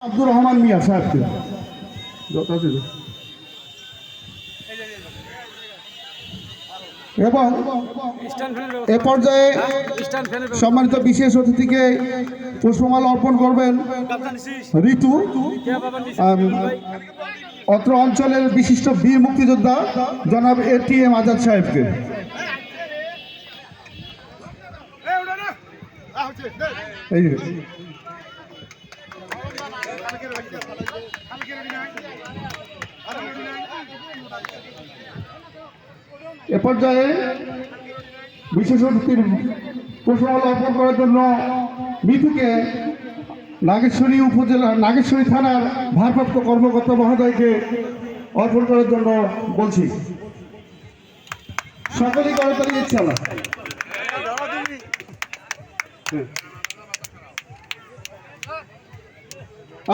আব্দুর রহমান মিয়া সাহেবকে এবং এ পর্যায়ে সম্মানিত বিশেষ অতিথিকে পুষ্পমালা অর্পণ করবেন ঋতু, অত্র অঞ্চলের বিশিষ্ট বীর মুক্তিযোদ্ধা জনাব ATM আজাদ সাহেবকে। এ পর্যায়ে বিশেষ অতিথির পুষ্পমালা অর্পণ করার জন্য মিঠুকে নাগেশ্বরী উপজেলা নাগেশ্বরী থানার ভারপ্রাপ্ত কর্মকর্তা মহোদয়কে অর্পণ করার জন্য বলছি। সকলেই করতালি ইচ্ছা না।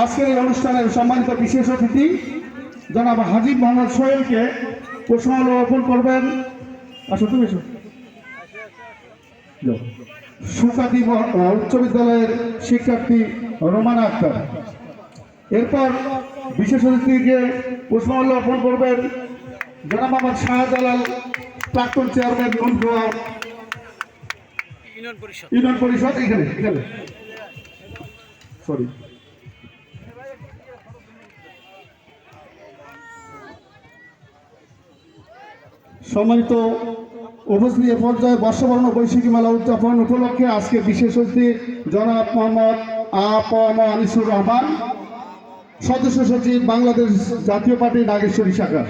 আজকের এই অনুষ্ঠানের সম্মানিত বিশেষ অতিথি জনাব হাজী মোহাম্মদ সোহেলকে পুষ্পমালা অর্পণ করবেন। আসো তুমি এসো। সুকাদি উচ্চ বিদ্যালয়ের শিক্ষার্থী রোমানা আক্তার। এরপর বিশেষ অতিথিকে পুষ্পমাল্য অর্পণ করবেন জনাব মোহাম্মদ শাহজালাল, প্রাক্তন চেয়ারম্যান ইউনিয়ন পরিষদ। এখানে সরি, সম্মানিত উপস্থিত এ পর্যায়ে বর্ষবরণ বৈশাখী মেলা উদযাপন উপলক্ষে আজকে বিশেষ অতিথি জনাব মোহাম্মদ আনিসুর রহমান, সদস্য সচিব বাংলাদেশ জাতীয় পার্টি নাগেশ্বরী শাখা।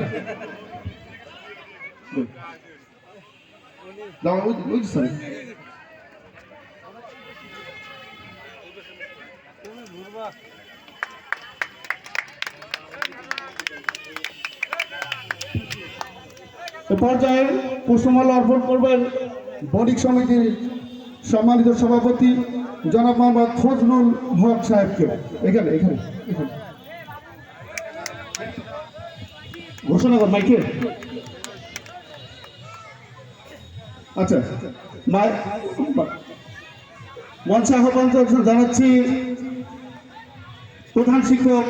এ পর্যায়ে পুষ্পমালা অর্পণ করবেন বণিক সমিতির সম্মানিত সভাপতি জনাব মোহাম্মদ ফজলুল হক সাহেবকে। এখানে ঘোষণা কর মাইকে। আচ্ছা, মঞ্চে আহ্বান জানাচ্ছি প্রধান শিক্ষক